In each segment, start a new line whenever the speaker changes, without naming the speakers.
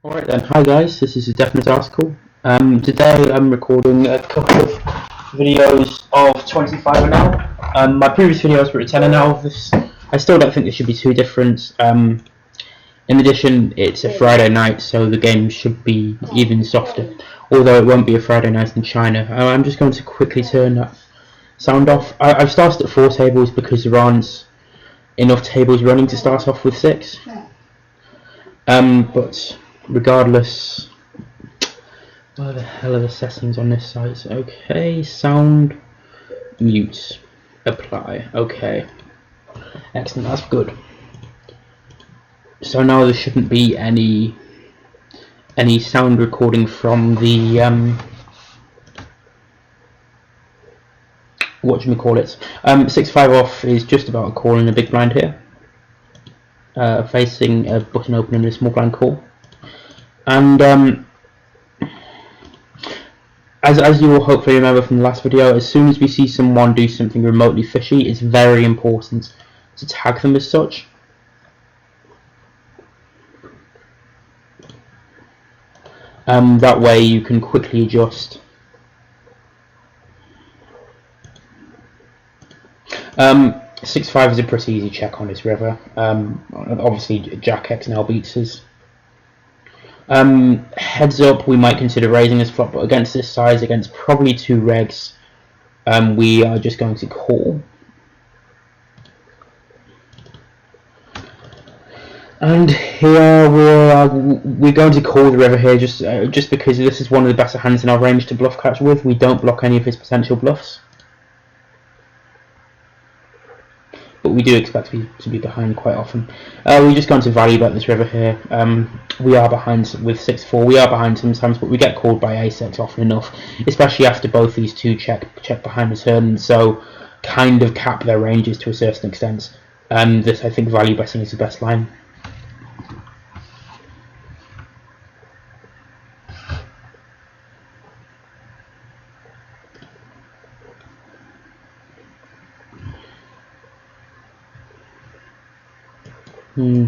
Alright then, hi guys, this is a definite article. Today I'm recording a couple of videos of 25 an hour. My previous videos were at 10 an hour. I still don't think this should be too different. In addition, it's a Friday night, so the game should be even softer. Although it won't be a Friday night in China. I'm just going to quickly turn that sound off. I've started at 4 tables because there aren't enough tables running to start off with 6. But regardless, where the hell are the settings on this site? Okay, sound, mute, apply. Okay, excellent. That's good. So now there shouldn't be any sound recording from the whatchamacallit. 6-5 off is just about a call in a big blind here, facing a button open in a small blind call, and as you will hopefully remember from the last video, as soon as we see someone do something remotely fishy, it's very important to tag them as such. That way you can quickly adjust. 6-5 is a pretty easy check on this river. Obviously Jack X now beats us. Heads up, we might consider raising this flop, but against this size, against probably 2 regs, we are just going to call. And here we're going to call the river here just because this is one of the better hands in our range to bluff catch with. We don't block any of his potential bluffs, but we do expect to be behind quite often. We're just going to value bet this river here. We are behind with 6-4. We are behind sometimes, but we get called by A6 often enough, especially after both these two check behind the turn, so kind of cap their ranges to a certain extent. This, I think, value betting is the best line.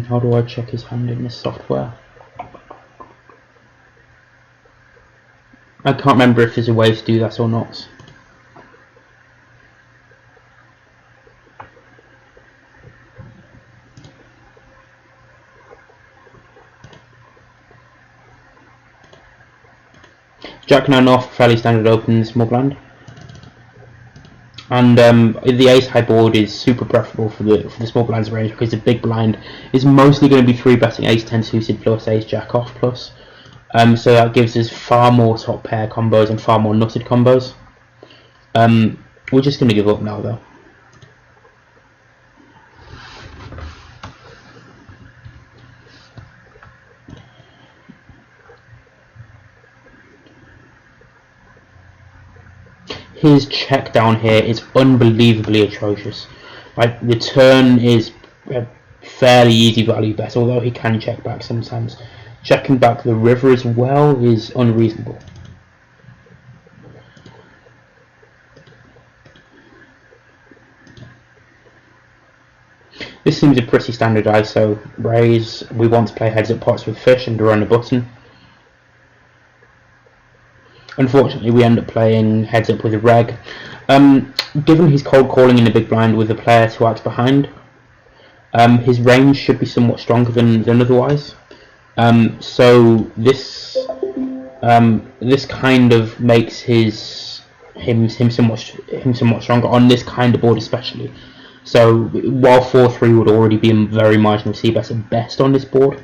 How do I check his hand in this software? I can't remember if there's a way to do that or not. Jack 9 off, fairly standard open, small blind. And the ace high board is super preferable for the small blinds range because the big blind is mostly going to be 3-betting ace 10 suited plus ace jack off plus. So that gives us far more top pair combos and far more nutted combos. We're just going to give up now though. His check down here is unbelievably atrocious. Like, the turn is a fairly easy value bet, although he can check back sometimes. Checking back the river as well is unreasonable. This seems a pretty standard ISO raise. We want to play heads up pots with fish and run a button. Unfortunately, we end up playing heads up with a reg. Given he's cold calling in the big blind with a player to act behind, his range should be somewhat stronger than otherwise. So this kind of makes him somewhat stronger on this kind of board especially. So while 4-3 would already be a very marginal c-bet at best on this board,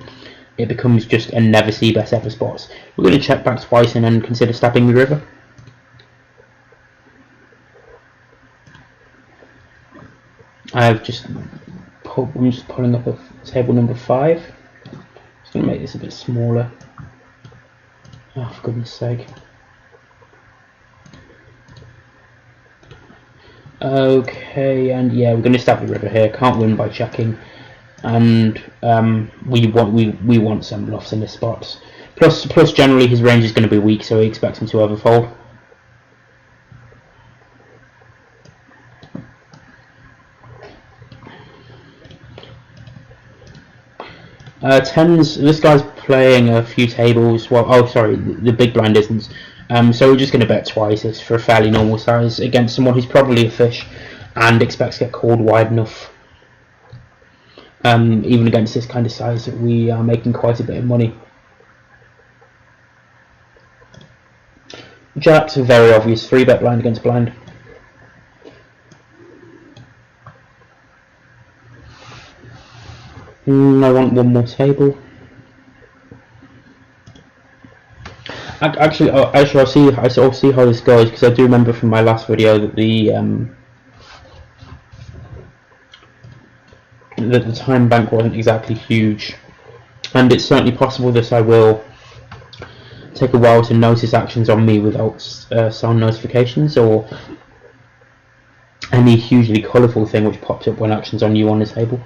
it becomes just a never c-bet ever spots. We're going to check back twice and then consider stabbing the river. I'm just pulling up a table number 5. Just going to make this a bit smaller. Oh, for goodness sake. Okay, and yeah, we're going to stab the river here. Can't win by checking, and we want some bluffs in this spot. Plus, generally his range is going to be weak, so we expect him to overfold. Tens. This guy's playing a few tables. Well, oh sorry, the big blind isn't. So we're just going to bet twice. It's for a fairly normal size against someone who's probably a fish and expects to get called wide enough. Even against this kind of size, we are making quite a bit of money. Jack's a very obvious 3-bet blind against blind. I want one more table. Actually, I'll see how this goes, because I do remember from my last video that the time bank wasn't exactly huge, and it's certainly possible that I will take a while to notice actions on me without sound notifications or any hugely colourful thing which pops up when actions on you on the table.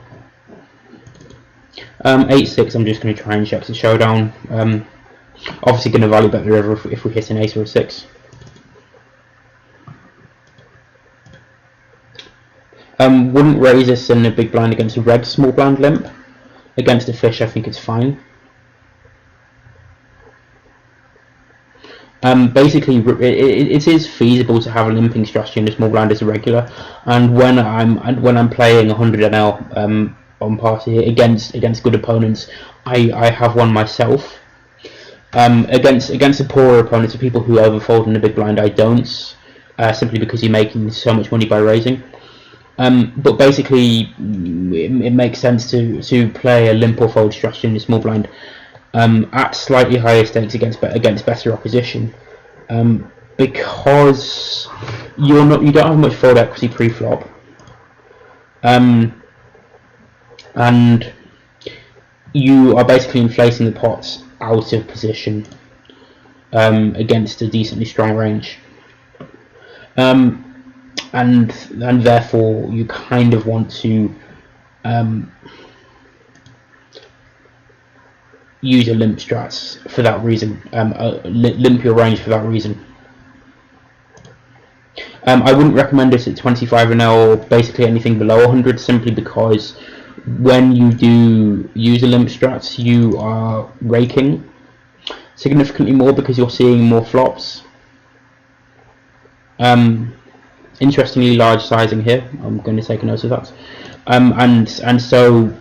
8-6, I'm just going to try and check the showdown. Obviously going to value bet the river if we hit an ace or a 6. Wouldn't raise this in a big blind against a red small blind limp. Against a fish, I think it's fine. Basically, it is feasible to have a limping strategy in a small blind as a regular, and when I'm playing 100 NL on party against good opponents, I have one myself. Against the poorer opponents, the people who overfold in the big blind, I don't, simply because you're making so much money by raising. But basically, it makes sense to play a limp or fold strategy in the small blind at slightly higher stakes against better opposition, because you don't have much fold equity pre-flop, and you are basically inflating the pots out of position against a decently strong range, and therefore you kind of want to use a limp strats for that reason, limp your range for that reason. I wouldn't recommend this at 25 NL or basically anything below 100, simply because when you do use a limp strats, you are raking significantly more because you're seeing more flops. Interestingly large sizing here, I'm going to take a note of that. And so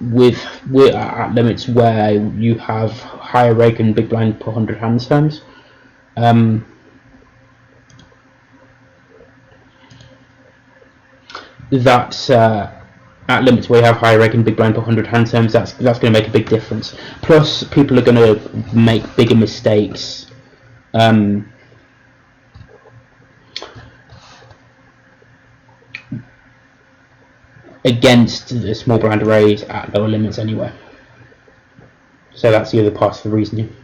with at limits where you have higher rake and big blind per 100 hands terms, that's at limits where you have higher rake and big blind per 100 hand terms, that's going to make a big difference. Plus, people are going to make bigger mistakes against the small blind raise at lower limits anyway. So that's the other part of the reasoning.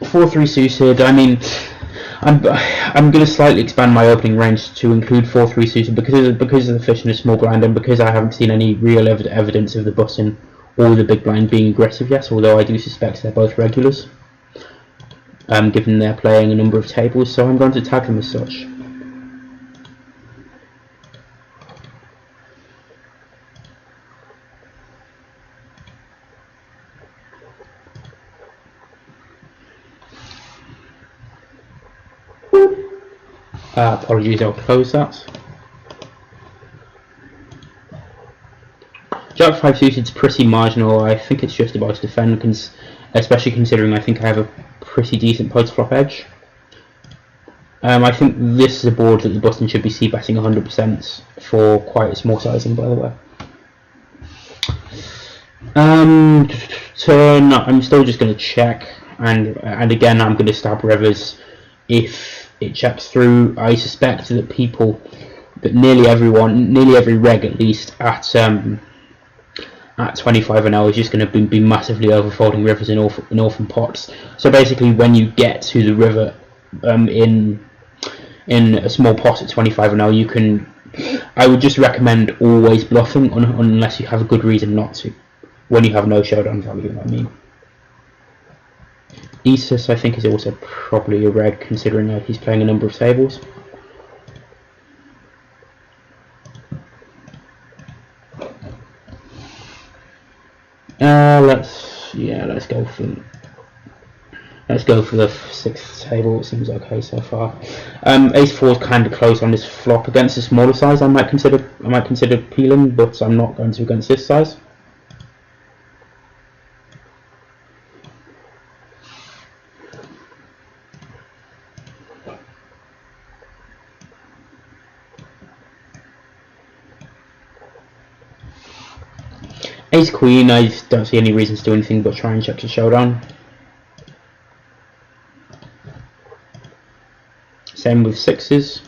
Four three suited. I mean, I'm going to slightly expand my opening range to include 4-3 suited because of the fish in a small blind, and because I haven't seen any real evidence of the button or the big blind being aggressive yet. Although I do suspect they're both regulars, given they're playing a number of tables, so I'm going to tag them as such. Apologies, I'll close that. Jack 5 suited is pretty marginal. I think it's just about to defend, especially considering I think I have a pretty decent post-flop edge. I think this is a board that the button should be c-betting 100% for quite a small sizing, by the way. Turn, I'm still just going to check, and again I'm going to stab rivers if it checks through. I suspect that nearly every reg at least at 25 an hour is just going to be massively overfolding rivers in orphan pots. So basically, when you get to the river in a small pot at 25 an hour, I would just recommend always bluffing unless you have a good reason not to. When you have no showdown value, I mean. Esus, I think, is also probably a reg, considering he's playing a number of tables. Let's go for the sixth table. It seems okay so far. Ace four is kind of close on this flop. Against a smaller size, I might consider peeling, but I'm not going to against this size. Ace queen, I don't see any reason to do anything but try and check the showdown. Same with sixes.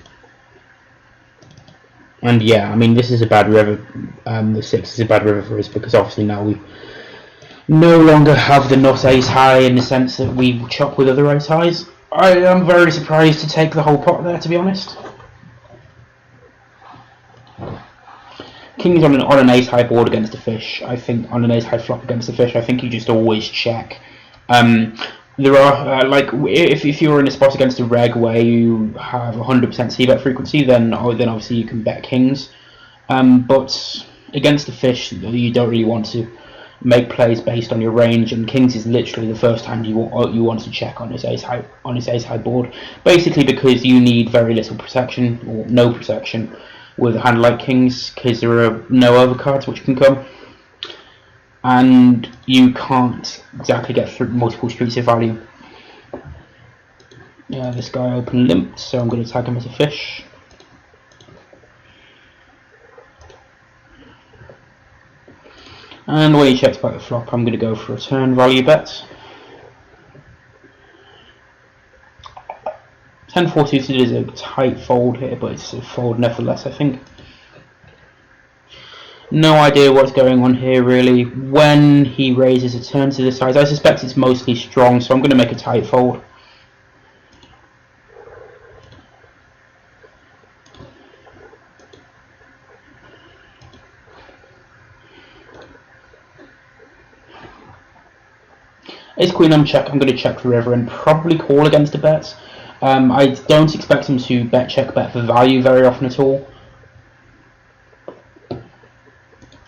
And yeah, I mean, this is a bad river. The six is a bad river for us because obviously now we no longer have the nut ace high in the sense that we chop with other ace highs. I am very surprised to take the whole pot there, to be honest. King's on an ace high board against a fish. I think on an ace high flop against a fish, I think you just always check. There are like if you're in a spot against a reg where you have 100% c-bet frequency, then obviously you can bet kings. But against the fish, you don't really want to make plays based on your range, and kings is literally the first time you want to check on his ace high board. Basically, because you need very little protection or no protection with a hand like kings, because there are no overcards which can come. And you can't exactly get through multiple streets of value. Yeah, this guy open limped, so I'm going to tag him as a fish. And when he checks back the flop, I'm going to go for a turn value bet. 10-4 suited is a tight fold here, but it's a fold nevertheless, I think. No idea what's going on here really. When he raises a turn to the size, I suspect it's mostly strong, so I'm going to make a tight fold. Ace queen uncheck, I'm going to check the river and probably call against the bets. I don't expect him to bet check bet for value very often at all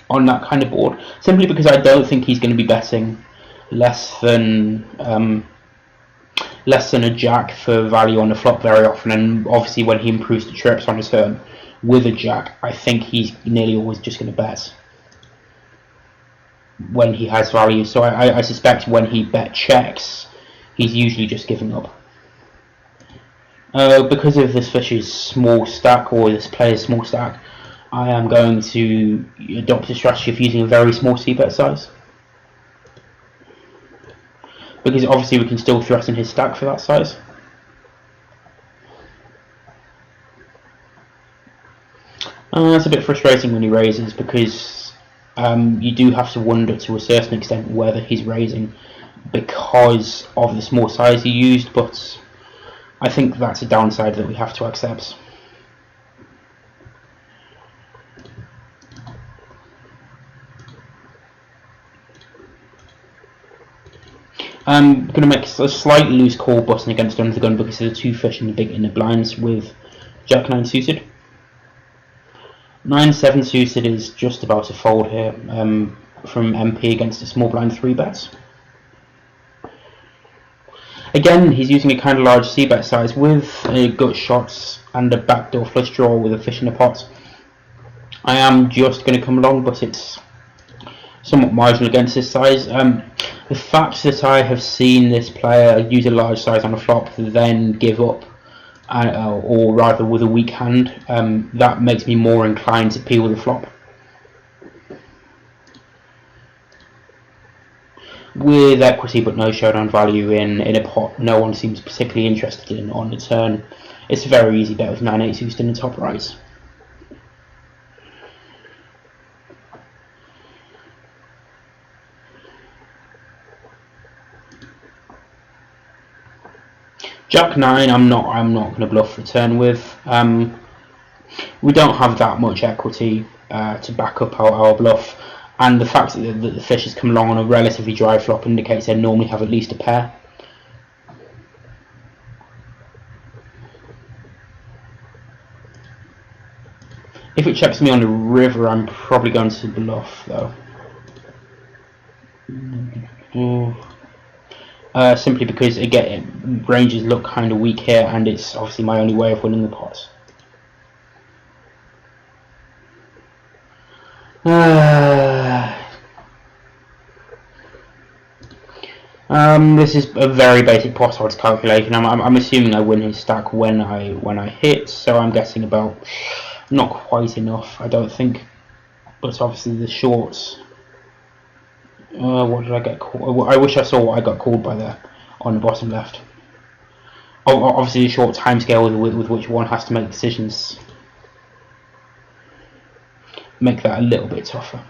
on that kind of board, simply because I don't think he's going to be betting less than a jack for value on the flop very often, and obviously when he improves the trips on his turn with a jack, I think he's nearly always just going to bet when he has value. So I suspect when he bet checks, he's usually just giving up. Because of this fish's small stack, or this player's small stack, I am going to adopt a strategy of using a very small c-bet size. Because obviously we can still threaten his stack for that size. That's a bit frustrating when he raises, because you do have to wonder to a certain extent whether he's raising because of the small size he used, but I think that's a downside that we have to accept. I'm going to make a slight loose call button against under the gun because there's two fish in the blinds with Jack 9 suited. 9-7 suited is just about a fold here from MP against a small blind 3 bets. Again, he's using a kind of large c-bet size with a gut shots and a backdoor flush draw with a fish in a pot. I am just going to come along, but it's somewhat marginal against this size. The fact that I have seen this player use a large size on a flop, then give up, or rather with a weak hand, that makes me more inclined to peel the flop. With equity but no showdown value in a pot no one seems particularly interested in on the turn, it's a very easy bet with 9-8 suited in the top right. Jack 9 I'm not going to bluff the turn with. We don't have that much equity to back up our bluff, and the fact that the fish has come along on a relatively dry flop indicates they normally have at least a pair. If it checks me on the river, I'm probably going to bluff though. Simply because again, ranges look kind of weak here, and it's obviously my only way of winning the pots. This is a very basic pot odds calculation. I'm assuming I win his stack when I hit, so I'm guessing about not quite enough, I don't think. But obviously the shorts. What did I get called? I wish I saw what I got called by there on the bottom left. Oh, obviously the short timescale with which one has to make decisions make that a little bit tougher.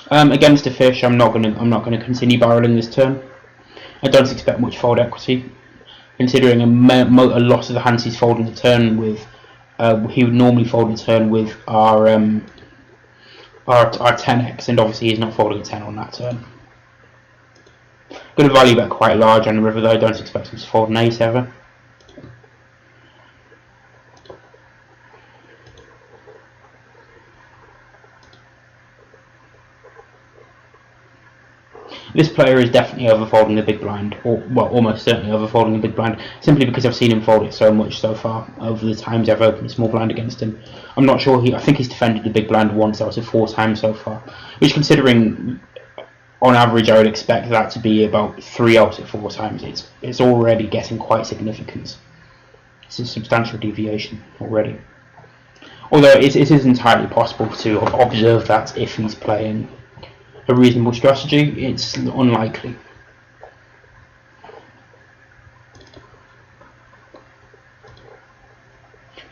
Against a fish, I'm not gonna continue barreling this turn. I don't expect much fold equity, considering a lot of the hands he's folding the turn with. He would normally fold a turn with our 10x, and obviously he's not folding a 10 on that turn. Going to value bet quite large on the river though. I don't expect him to fold an ace ever. This player is definitely overfolding the big blind, or well, almost certainly overfolding the big blind, simply because I've seen him fold it so much so far over the times I've opened a small blind against him. I'm not sure I think he's defended the big blind once out of 4 times so far, which, considering on average I would expect that to be about 3 out of 4 times, it's already getting quite significant. It's a substantial deviation already. Although it is entirely possible to observe that if he's playing a reasonable strategy, it's unlikely.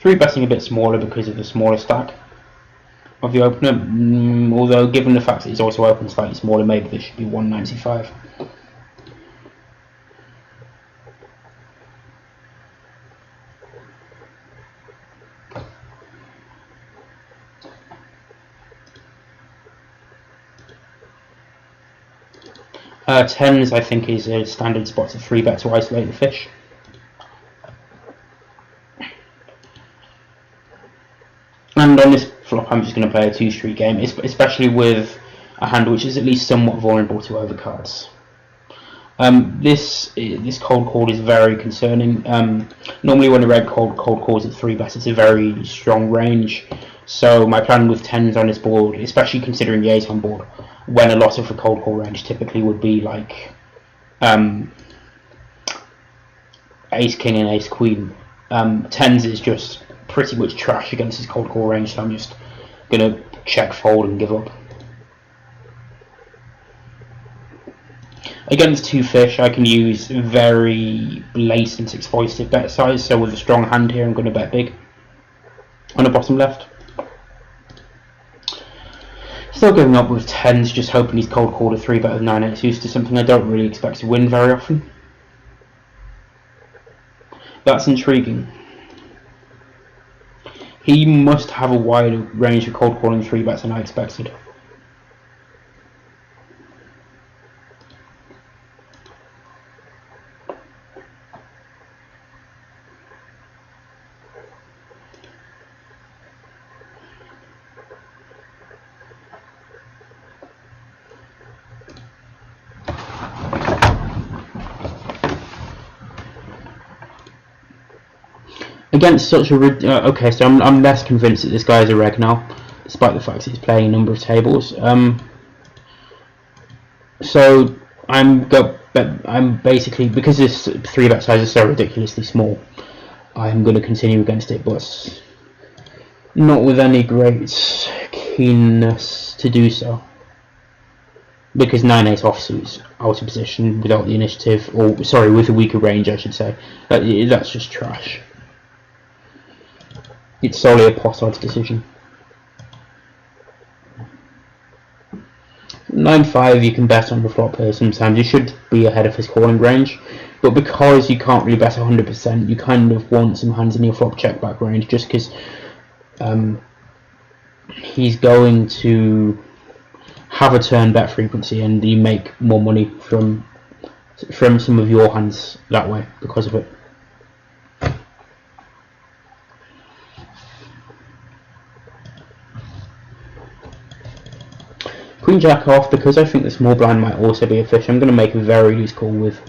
Three betting a bit smaller because of the smaller stack of the opener, although given the fact that he's also opened slightly smaller, maybe this should be 195. Tens, I think, is a standard spot to 3-bet to isolate the fish. And on this flop, I'm just going to play a 2-street game, especially with a hand which is at least somewhat vulnerable to overcards. This cold call is very concerning. Normally when a red cold calls at 3-bet, it's a very strong range. So my plan with 10s on this board, especially considering the 8 on board, when a lot of the cold call range typically would be like ace king and ace queen. 10s is just pretty much trash against his cold call range, so I'm just gonna check fold and give up. Against 2 fish, I can use very blatant exploitative bet size, so with a strong hand here I'm going to bet big on the bottom left. Still going up with 10s, just hoping he's cold called a 3-bet with 9x used to something I don't really expect to win very often. That's intriguing. He must have a wider range of cold calling 3-bets than I expected. Against such a okay, so I'm less convinced that this guy is a reg now, despite the fact that he's playing a number of tables. So I'm basically, because this 3-bet size is so ridiculously small, I'm going to continue against it, but not with any great keenness to do so, because 9-8 offsuits out of position without the initiative, or sorry, with a weaker range, I should say. That's just trash. It's solely a pot odds decision. 9-5 you can bet on the flop here sometimes. You should be ahead of his calling range, but because you can't really bet 100%, you kind of want some hands in your flop check back range, just because he's going to have a turn bet frequency and you make more money from some of your hands that way because of it. queen jack off because I think the small blind might also be a fish. I'm going to make a very loose call with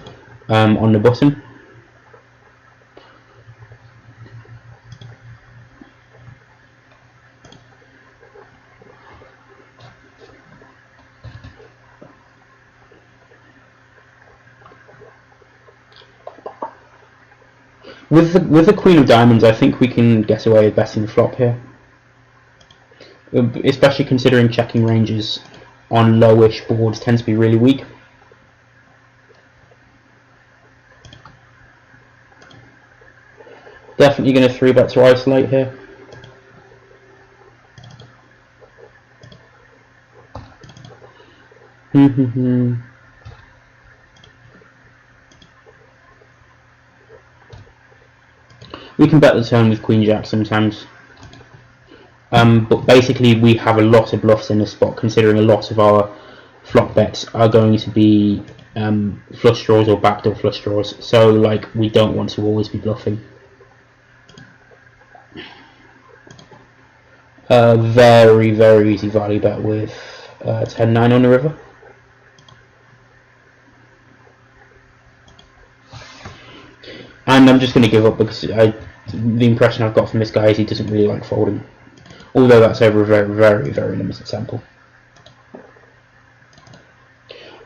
on the button. With the queen of diamonds, I think we can get away with betting the flop here, especially considering checking ranges on lowish boards tend to be really weak. Definitely going to 3-bet to isolate here. We can bet the turn with queen jack sometimes, but basically we have a lot of bluffs in this spot, considering a lot of our flop bets are going to be flush draws or backdoor flush draws, so like we don't want to always be bluffing. Very, very easy value bet with 10-9 on the river. And I'm just going to give up because the impression I've got from this guy is he doesn't really like folding. Although that's over a very, very, very limited sample.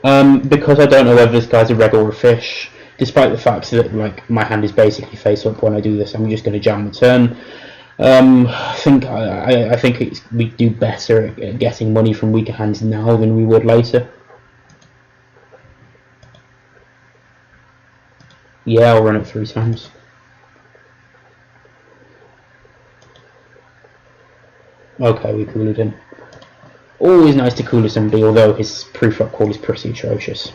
Because I don't know whether this guy's a reg or a fish, despite the fact that like my hand is basically face up when I do this, I'm just going to jam the turn. I think we do better at getting money from weaker hands now than we would later. Yeah, I'll run it 3 times. Okay, we cooled him. Always nice to cooler somebody, although his pre-flop call is pretty atrocious.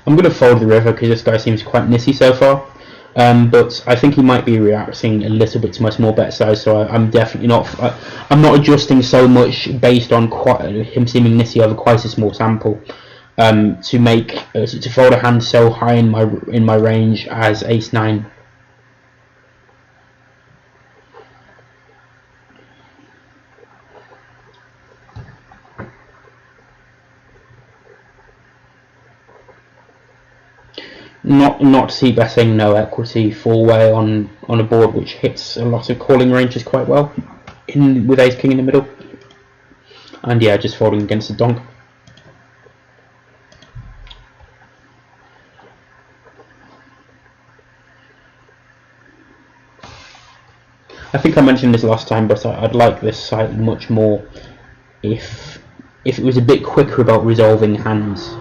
I'm going to fold the river because this guy seems quite nitty so far. But I think he might be reacting a little bit to my small bet size, so I'm definitely not. I'm not adjusting so much based on him seeming nitty over quite a small sample to make to fold a hand so high in my range as ace-9. Not c-betting, no equity, full way on a board which hits a lot of calling ranges quite well, with ace-king in the middle, and yeah, just folding against the donk. I think I mentioned this last time, but I'd like this site much more if it was a bit quicker about resolving hands.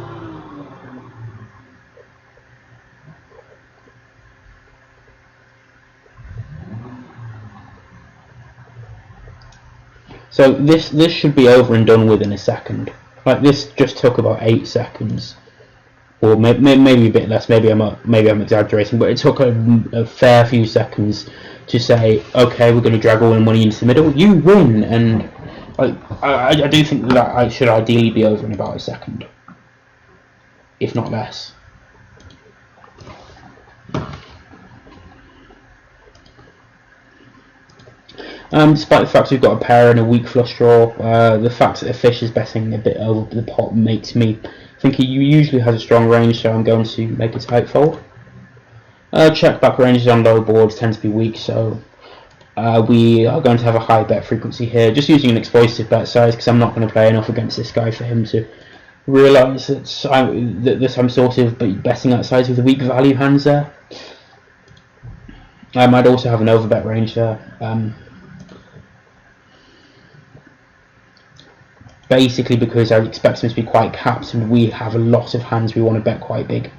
So this should be over and done with in a second. Like this just took about 8 seconds, or maybe a bit less. Maybe I'm exaggerating, but it took a fair few seconds to say, okay, we're going to drag all the money into the middle. You win, and I do think that I should ideally be over in about a second, if not less. Despite the fact we've got a pair and a weak flush draw, the fact that the fish is betting a bit over the pot makes me think he usually has a strong range, so I'm going to make a tight fold. Check back ranges on low boards tend to be weak, so we are going to have a high bet frequency here, just using an exploitative bet size because I'm not going to play enough against this guy for him to realise that I'm sort of betting that size with the weak value hands there. I might also have an overbet range there. Basically because I expect them to be quite capped and we have a lot of hands we want to bet quite big.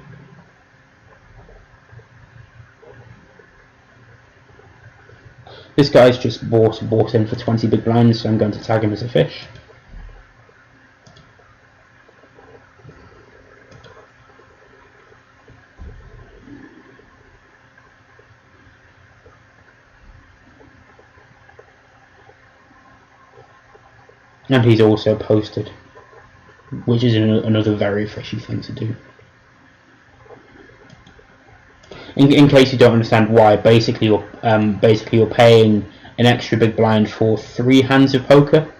This guy's just bought in for 20 big blinds, so I'm going to tag him as a fish. And he's also posted. which is another very fishy thing to do. In case you don't understand why, basically you're paying an extra big blind for 3 hands of poker,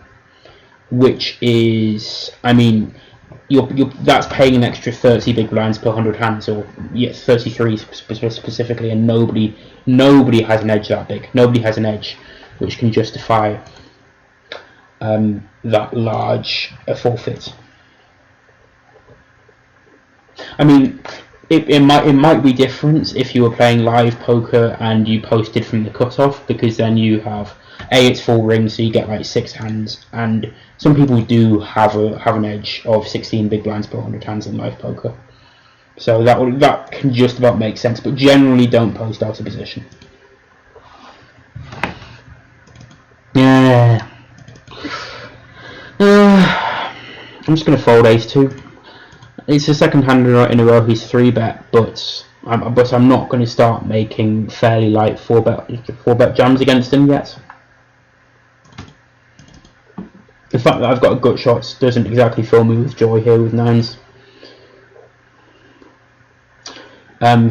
which is, I mean, that's paying an extra 30 big blinds per 100 hands, or yes, 33 specifically, and nobody has an edge that big. Nobody has an edge which can justify that large a forfeit. I mean, it might be different if you were playing live poker and you posted from the cutoff, because then you have it's full ring, so you get like 6 hands, and some people do have an edge of 16 big blinds per 100 hands in live poker. So that can just about make sense, but generally don't post out of position. Yeah. I'm just gonna fold ace-2. It's the second hand in a row he's 3-bet, but I'm not going to start making fairly light 4-bet jams against him yet. The fact that I've got a gut shot doesn't exactly fill me with joy here with 9s.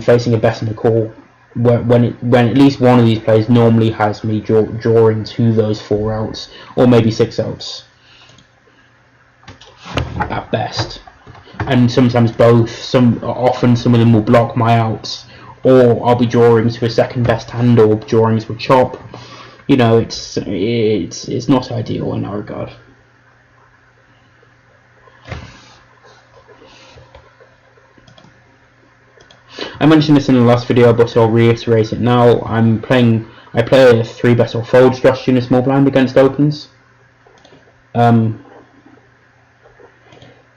Facing a bet and a call, when at least one of these players normally has me drawing to those 4 outs, or maybe 6 outs at best. And sometimes both. Often some of them will block my outs, or I'll be drawing to a second best hand, or drawing to a chop. You know, it's not ideal in that regard. I mentioned this in the last video, but I'll reiterate it now. I play a 3-bet or fold strategy in a small blind against opens.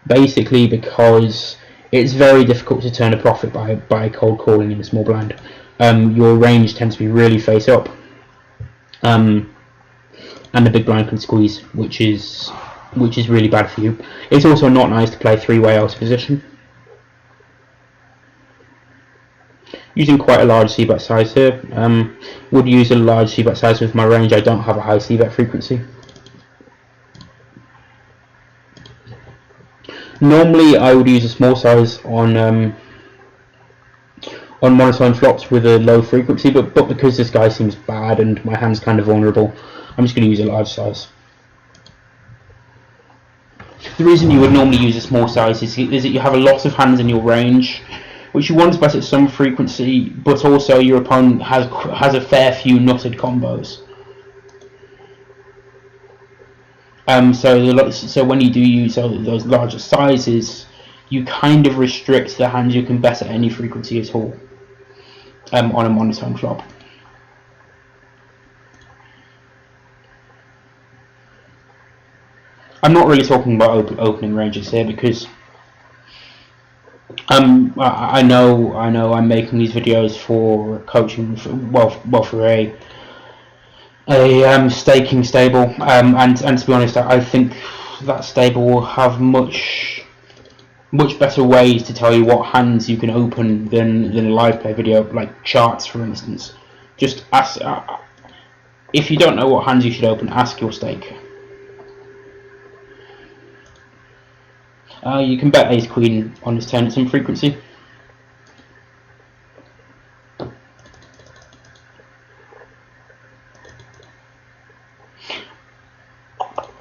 Basically because it's very difficult to turn a profit by cold calling in a small blind. Your range tends to be really face up, and the big blind can squeeze, which is really bad for you. It's also not nice to play 3-way out of position. Using quite a large c-bet size here. Would use a large c-bet size with my range. I don't have a high c-bet frequency. Normally I would use a small size on monotone flops with a low frequency, but because this guy seems bad and my hand's kind of vulnerable, I'm just going to use a large size. The reason you would normally use a small size is that you have a lot of hands in your range, which you want to bet at some frequency, but also your opponent has a fair few nutted combos. So when you do use those larger sizes, you kind of restrict the hands you can bet at any frequency at all on a monotone flop. I'm not really talking about opening ranges here, because I know I'm making these videos for coaching, for a staking stable, and to be honest, I think that stable will have much better ways to tell you what hands you can open than a live play video, like charts for instance. Just ask, if you don't know what hands you should open, ask your stake. You can bet ace queen on his turn at some frequency.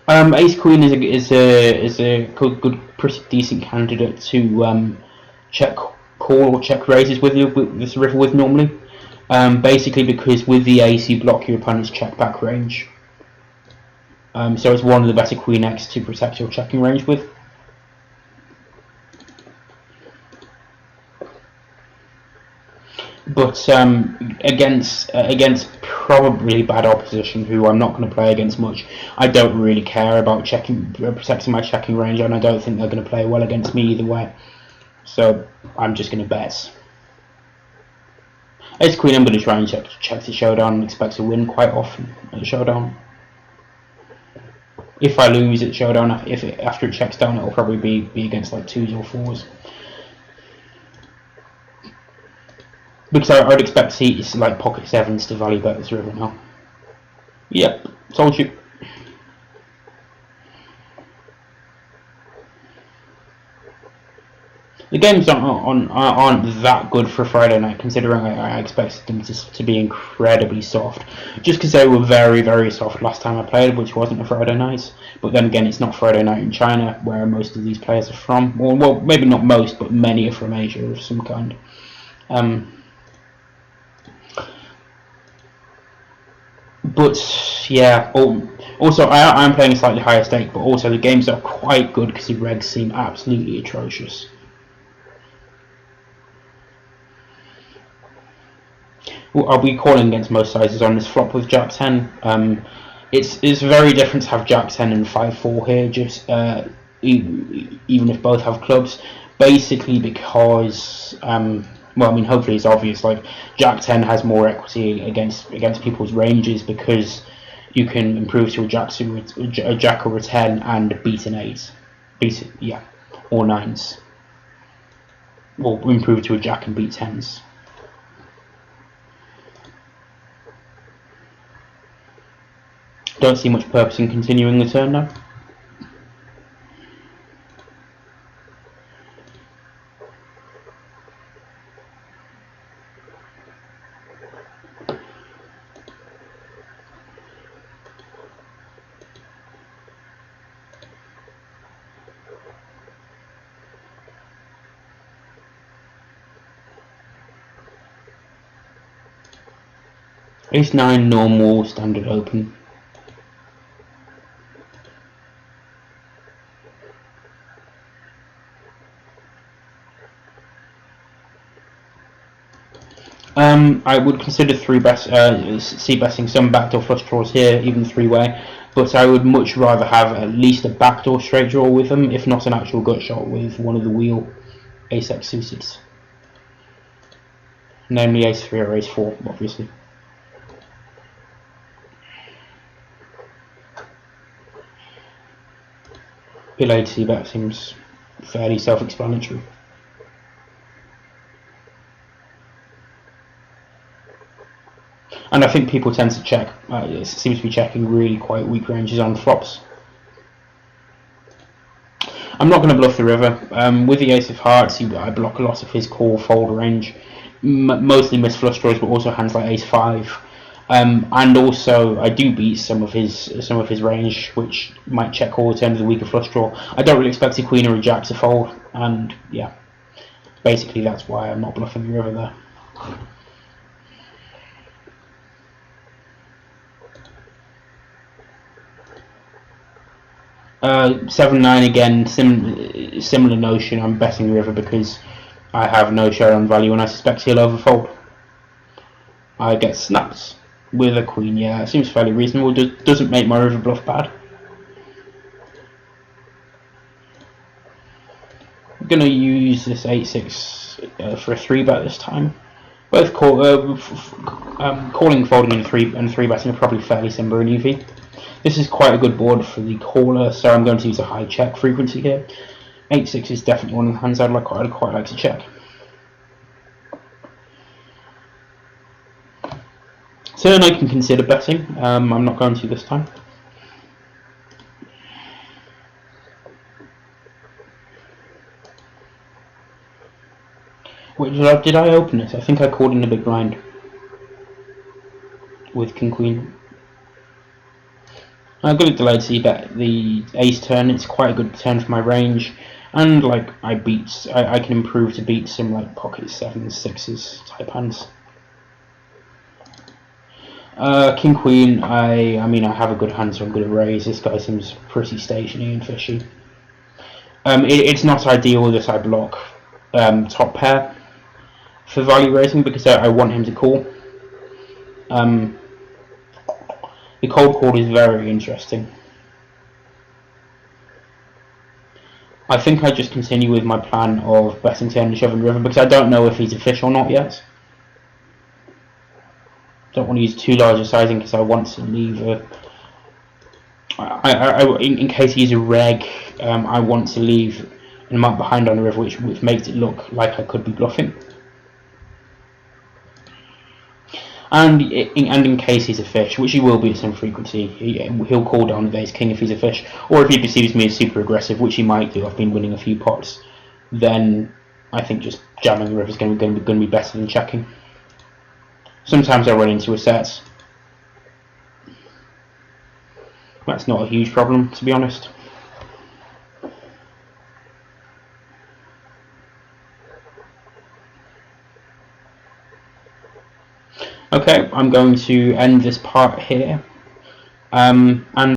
Ace queen is a good, pretty decent candidate to check call or check raises with this river with normally. Basically because with the ace you block your opponent's check back range. So it's one of the better queen X to protect your checking range with. But against probably bad opposition, who I'm not going to play against much, I don't really care about protecting my checking range, and I don't think they're going to play well against me either way. So I'm just going to bet. Ace queen, I'm going to try and check the showdown and expect to win quite often at the showdown. If I lose at showdown, after it checks down, it'll probably be against like 2s or 4s. Because I would expect to see like pocket 7s to value bet this river now. Yep, told you. The games aren't that good for Friday night, considering I expected them to be incredibly soft. Just because they were very, very soft last time I played, which wasn't a Friday night. But then again, it's not Friday night in China, where most of these players are from. Well, maybe not most, but many are from Asia of some kind. But yeah, also I'm playing a slightly higher stake, but also the games are quite good because the regs seem absolutely atrocious. I'll be calling against most sizes on this flop with Jack 10. It's very different to have Jack 10 and 5-4 here, just even if both have clubs. Basically because, well, I mean, hopefully it's obvious. Like Jack 10 has more equity against people's ranges because you can improve to a Jack or a 10 and beat an 8, or 9s. Well, improve to a Jack and beat 10s. Don't see much purpose in continuing the turn now. Ace 9 normal, standard open. I would consider c-betting some backdoor flush draws here, even three-way, but I would much rather have at least a backdoor straight draw with them, if not an actual gut shot with one of the wheel ace-x suited. Namely ace 3 or ace 4, obviously. Delayed c-bet seems fairly self-explanatory. And I think people tend to check, it seems to be checking really quite weak ranges on flops. I'm not going to bluff the river. With the ace of hearts, I block a lot of his core fold range, mostly miss flush draws, but also hands like ace 5. And also, I do beat some of his range, which might check call at the end of the weaker flush draw. I don't really expect a queen or a jack to fold, and yeah, basically that's why I'm not bluffing the river there. 7-9 again, similar notion. I'm betting the river because I have no showdown value and I suspect he'll overfold. I get snaps with a queen, yeah, it seems fairly reasonable. Doesn't make my river bluff bad. I'm going to use this 8-6 for a 3-bet this time. Both calling, folding, and 3-betting are probably fairly similar in EV. This is quite a good board for the caller, so I'm going to use a high check frequency here. 8-6 is definitely one of the hands I'd quite like to check. Turn I can consider betting. I'm not going to this time. Wait, did I open it? I think I called in a big blind with king queen. I'm going to delay c-bet the ace turn. It's quite a good turn for my range, and like I can improve to beat some like pocket 7s, 6s type hands. King queen. I mean I have a good hand, so I'm going to raise. This guy seems pretty stationary and fishy. It's not ideal that I block top pair for value raising because I want him to call. The cold call is very interesting. I think I just continue with my plan of betting turn and shoving river because I don't know if he's a fish or not yet. Don't want to use too large a sizing because I want to leave in case he's a reg, I want to leave an amount behind on the river, which makes it look like I could be bluffing. And in case he's a fish, which he will be at some frequency, he'll call down the ace king if he's a fish, or if he perceives me as super aggressive, which he might do. I've been winning a few pots. Then I think just jamming the river is going to be better than checking. Sometimes I run into a set. That's not a huge problem, to be honest. Okay, I'm going to end this part here. And